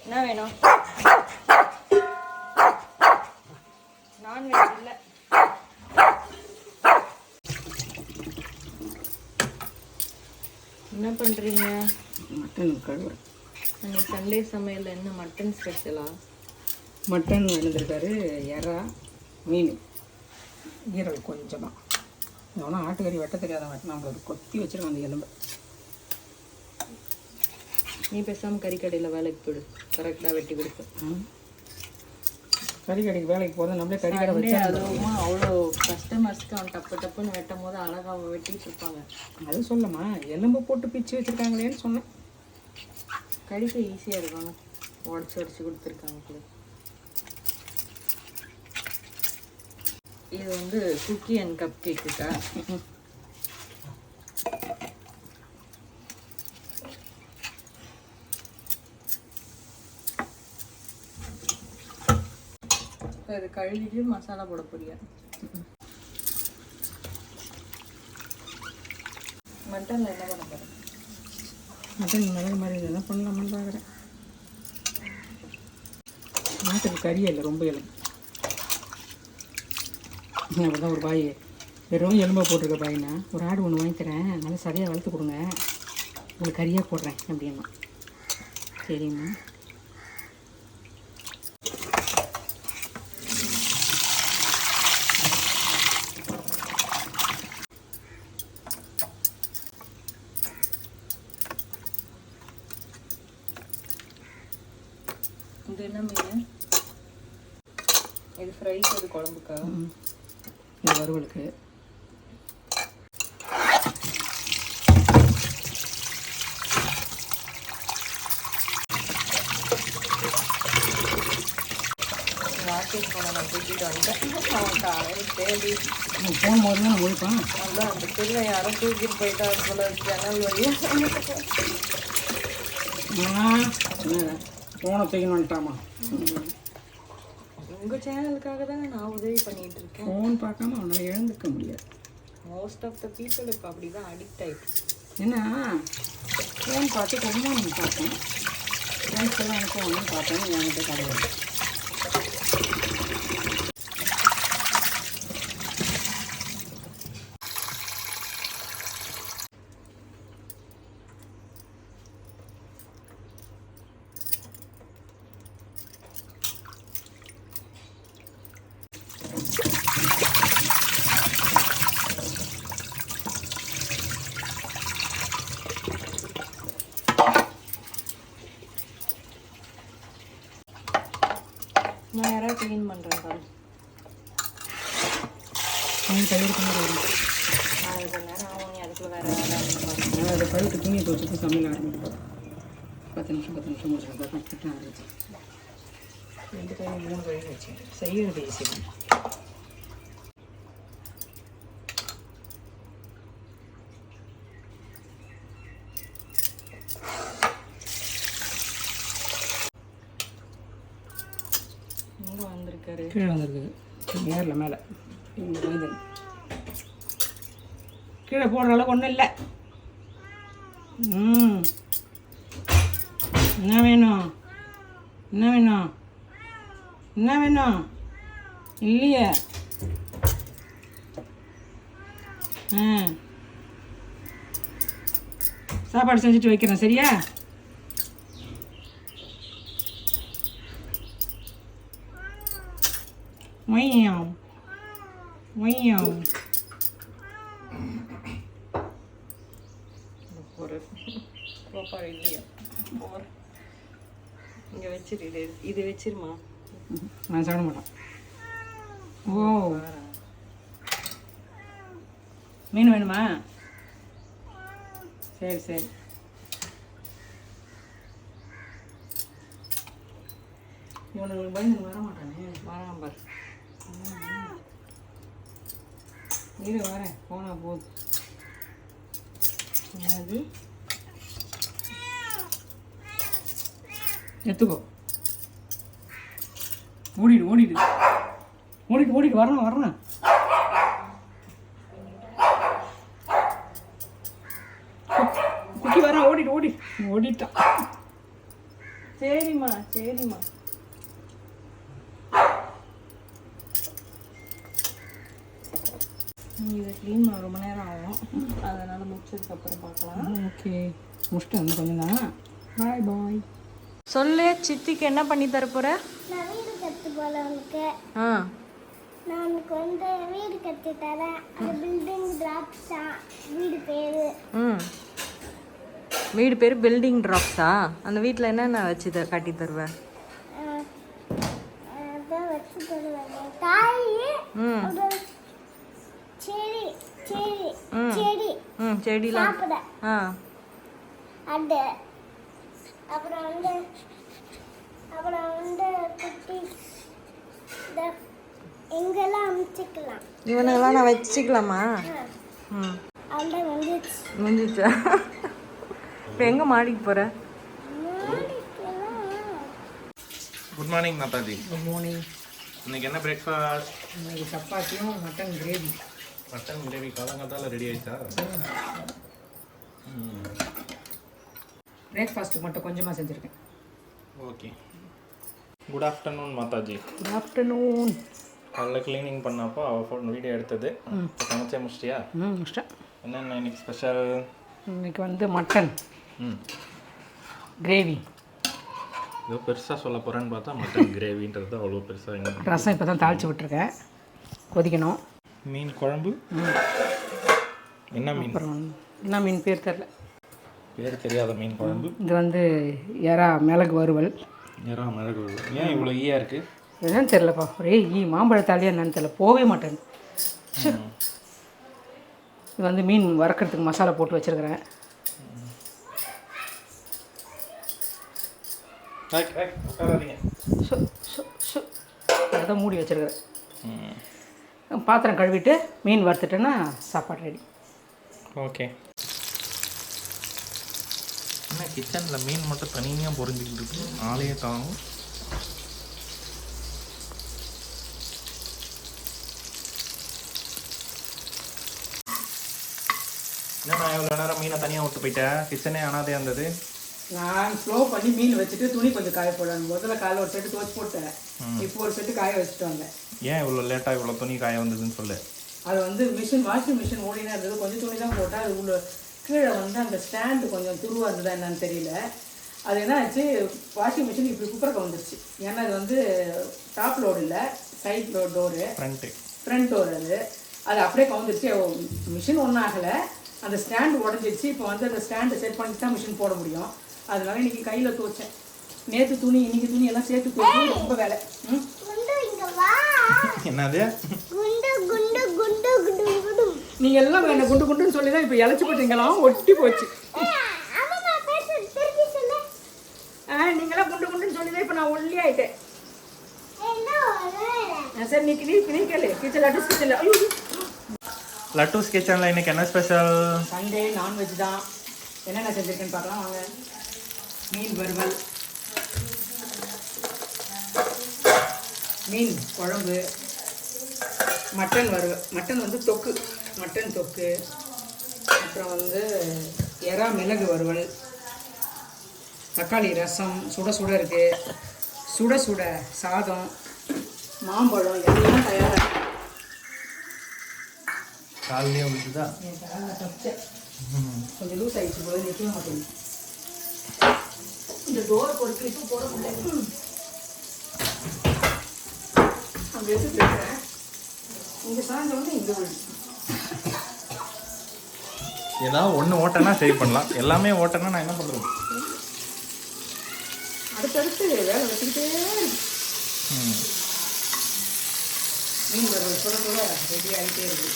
என்ன வேணும்? நான்வெஜ் இல்லை. என்ன பண்ணுறீங்க? மட்டன் கழுவு. அன்னைக்கு சண்டே சமையல் என்ன மட்டன் ஸ்பெஷலா? மட்டன் எழுந்திருக்காரு, எறா, மீன், ஈரல் கொஞ்சமாக. எவனா ஆட்டுக்கறி வெட்ட தெரியாத வெட்டினா நம்மளோட கொத்தி வச்சிருக்கான் அந்த எலும்பு. நீ பேசாமல் கறிக்கடையில் வேலைக்கு போயிடு, கரெக்டாக வெட்டி கொடுப்பேன். கறிக்கடைக்கு வேலைக்கு போகிறத நம்மளே கறிக்கடை வச்சா அதுவும் அவ்வளோ கஸ்டமர்ஸ்க்கு அவன் டப்புன்னு வெட்டும் போது அழகாக வெட்டிட்டு இருப்பாங்க. அது சொல்லமா, எலும்பு போட்டு பிச்சு வச்சுருக்காங்களேன்னு சொன்னேன். கடிக்க ஈஸியாக இருக்கும், உடச்சி கொடுத்துருக்காங்க. இது வந்து குக்கி அண்ட் கப் கேக்குக்கா. இது கழுவிட்டு மசாலா போட போறியா? மட்டனில் என்ன பண்ண போகிறேன்? மட்டன் மிளகு மாதிரி என்ன பண்ணலாமான்னு பார்க்குறேன். நாட்டுக்கு கறியே இல்லை, ரொம்ப எலும்பு. அப்படி தான் ஒரு பாய் வெறும் எலும்பை போட்டிருக்க பாயினா, ஒரு ஆடு ஒன்று வாங்கிக்கிறேன், நல்லா சரியாக வளர்த்து கொடுங்க, உங்களுக்கு கறியாக போடுறேன் அப்படின்னா. சரிம்மா. இது என்ன மீன்? இது ஃப்ரைஸ், அது குழம்புக்கா? இது வறுவலுக்கு. மார்க்கெட் போன நான் தூக்கிட்டு வந்துட்டேன். அவன் காலையில் தேடி போகும்போது தான் நான் முடிப்பேன். அதான் அந்த திருவை யாரும் தூக்கிட்டு போயிட்டா போல ஜன்னல் வழியாக. ஃபோனை தூக்கின்னு வந்துட்டாமா. உங்கள் சேனலுக்காக தானே நான் உதவி பண்ணிகிட்டு இருக்கேன். ஃபோன் பார்க்காம அவனால் எழுந்துக்க முடியாது. மோஸ்ட் ஆஃப் த பீப்புள் இப்போ அப்படி தான் அடிக்ட் ஆகிட்டு. ஏன்னா ஃபோன் பார்த்து கொஞ்சமாக நான் பார்த்தேன், ஃப்ரெண்ட்ஸ் எல்லாம் எனக்கு ஒன்று பார்த்தேன், என்கிட்ட கிடையாது. நான் யாராவது க்ளீன் பண்ணுறேன் பாரு. நீங்கள் கழுவிட்டு வரும். அதுக்கு நேரம் ஆகும், நீ அதுக்குள்ளே வேறு வேலை. அதை கழுவிட்டு துணியை துவச்சிட்டு சமையல் ஆரம்பிப்போம். 10 நிமிஷம் முடிச்சிடும். கரெக்டாக ஆரம்பிச்சு 2 கழுவி 3 கழுவி வச்சேன். செய்கிறது ஈஸி தான். கீழே வந்துருக்குது, நேரில் மேலே கீழே போடுற அளவுக்கு ஒன்றும் இல்லை. என்ன வேணும்? என்ன வேணும்? என்ன வேணும்? இல்லையே. சாப்பாடு செஞ்சுட்டு வைக்கிறேன், சரியா? ஒய்யாம் ஒய்யாம். ஒரு ப்ராப்பர் இல்லையா? இங்கே வச்சிரு, இது வச்சிருமா. நான் சாப்பிட மாட்டேன். ஓ, மீன் வேணுமா? சரி சரி. இவனுக்கு பயந்து வர மாட்டானே. வரான் பாரு. இரு வரேன், போனா போகுது. அது எடுத்துக்கோ. ஓடிட்டு வரணும். குட்டி வரான், ஓடிட்டான். சரிம்மா சரிம்மா. இதை க்ளீன் பண்ண ரொம்ப நேரம் ஆகும், அதனால் முடிச்சதுக்கப்புறம் பார்க்கலாம். ஓகே, முடிச்சுட்டு வந்து கொஞ்சம் தான். பாய் பாய். சொல்லு, சித்திக்கு என்ன பண்ணி தர போற? நான் வீடு கட்டு போல உனக்கு. நான் உனக்கு வந்து வீடு கட்டி தரேன். அந்த பில்டிங் டிராப்ஸா வீடு பேரு. வீடு பேர் பில்டிங் ட்ராப்ஸா? அந்த வீட்டில் என்னென்ன வச்சு கட்டி தருவேன்? அதான் வச்சு தருவேன். காய், அப்புறம் செடி செடி செடி செடிலாம் சாப்பிட அது. அப்புறம் வந்து குட்டி எங்கெல்லாம் அமைச்சிக்கலாம். இவனெல்லாம் நான் வச்சுக்கலாமா? அவ்வளோ முடிஞ்சிச்சா? இப்போ எங்கே மாடிக்கு போகிற? Good morning Mataji. Good morning. இன்னைக்கு என்ன பிரேக்ஃபாஸ்ட்? இன்னைக்கு சப்பாத்தியும் மட்டன் கிரேவி. மட்டன் கிரேவி காலங்காத்தால ரெடி ஆயிடுச்சா? பிரேக்ஃபாஸ்ட்டுக்கு மட்டும் கொஞ்சமாக செஞ்சுருக்கேன். Okay. Good afternoon Mataji. Good afternoon. காலைல க்ளீனிங் பண்ணப்போ அவள் ஃபோன் வீடியோ எடுத்தது. சமைச்சே முடிச்சிட்டியா? முடிச்சிட்டேன். என்னென்ன இன்னைக்கு ஸ்பெஷல்? இன்னைக்கு வந்து மட்டன் கிரேவி. ஏதோ பெருசாக சொல்ல போகிறேன்னு பார்த்தா மட்டன் கிரேவின்றது அவ்வளோ பெருசாக என்ன. ரசம் இப்போ தான் தாளித்து விட்ருக்கேன், கொதிக்கணும். மீன் குழம்பு. என்ன மீன்? அப்புறம் என்ன மீன் பேர் தெரில, பேர் தெரியாத மீன் குழம்பு. இது வந்து எறா மிளகு வறுவல். எறா மிளகு. ஏன் இவ்வளோ ஈயாக இருக்குது? என்னன்னு தெரிலப்பா, ஒரே மாம்பழத்தாலியா என்னன்னு தெரில, போகவே மாட்டேன். இது வந்து மீன் வறுக்கிறதுக்கு மசாலா போட்டு வச்சுருக்கிறேன். அதை மூடி வச்சுருக்கிறேன். பாத்திரம் கழுவிட்டு மீன் வறுத்துட்டேன்னா சாப்பாடு ரெடி. ஓகே. என்ன கிச்சனில் மீன் மட்டும் தனியாக பொரிஞ்சிக்கிட்டு இருக்கு, ஆளையே காணும். என்னண்ணா இவ்வளோ நேரம் மீனை தனியாக விட்டு போயிட்டேன்? கிச்சனே அனாதையாக இருந்தது. நான் ஸ்லோ பண்ணி மீன் வச்சுட்டு துணி கொஞ்சம் காய போடணும். முதல்ல காலைல ஒரு செட்டு துவச்சி போட்டேன், இப்போ ஒரு செட்டு காய வச்சுட்டு வந்தேன். ஏன் இவ்வளோ லேட்டாக இவ்வளோ துணி காய வந்ததுன்னு சொல்லு. அது வந்து வாஷிங் மிஷின் ஓடினா இருந்தது, கொஞ்சம் துணி தான் போட்டால் அது உள்ள கீழே வந்து அந்த ஸ்டாண்டு கொஞ்சம் துருவாக இருந்ததா என்னன்னு தெரியல. அது என்ன ஆச்சு, வாஷிங் மிஷின் இப்படி குக்கருக்கு வந்துருச்சு. ஏன்னா அது வந்து டாப் லோடு இல்லை, சைட் டோரு, ஃப்ரண்ட் டோர். அது அப்படியே கவுந்துருச்சு. மிஷின் ஒன்றும் ஆகலை, அந்த ஸ்டாண்டு உடஞ்சிருச்சு. இப்போ வந்து அந்த ஸ்டாண்டு செட் பண்ணிட்டு தான் மிஷின் போட முடியும். அதனால இன்றைக்கி கையில் துவைச்சேன். நேற்று துணி இன்னைக்கு துணி எல்லாம் சேர்த்து துவைச்சு ரொம்ப வேலை. என்னது? நீங்கள் எல்லாம் என்ன குண்டு குண்டுன்னு சொல்லி தான் இப்போ இழைச்சி போட்டீங்களாம், ஒட்டி போச்சு. நீங்களாம் குண்டு குண்டுன்னு சொல்லி தான் இப்போ நான் ஒல்லி ஆகிட்டேன். சரி நீ கேளு. கிச்சன் லட்டூஸ் கிச்சனில், ஐயோ லட்டூஸ் கிச்சனில் இன்னைக்கு என்ன ஸ்பெஷல்? சண்டே நான்வெஜ் தான். என்னென்ன செஞ்சுருக்கேன்னு பார்க்கலாம் வாங்க. மீன் வறுவல், மீன் குழம்பு, மட்டன் வறுவல், மட்டன் வந்து தொக்கு, மட்டன் தொக்கு, அப்புறம் வந்து எறா மிளகு வறுவல், தக்காளி ரசம், சுட சுட இருக்குது, சுட சுட சாதம், மாம்பழம் எல்லாம் தயாராக. காலையிலே விட்டுதா? என் காலில் தப்பிச்சேன், கொஞ்சம் லூஸ் ஆகிடுச்சு போல, நிற்க மாட்டேங்குது. இந்த டோர் ஒரு கிளிப்பு போட முடியல, அங்கே எடுத்துட்டு இருக்கிறேன். இங்கே சாயந்தரம் இங்கே விழுது. ஏதாவது ஒன்று ஓட்டனா சரி பண்ணலாம், எல்லாமே ஓட்டனா நான் என்ன பண்ணுறது? அடுத்தடுத்து வேலை வச்சுக்கிட்டே இருக்கு. மீன் வறுவல் சுட சுட ரெடி ஆகிட்டே இருக்கு.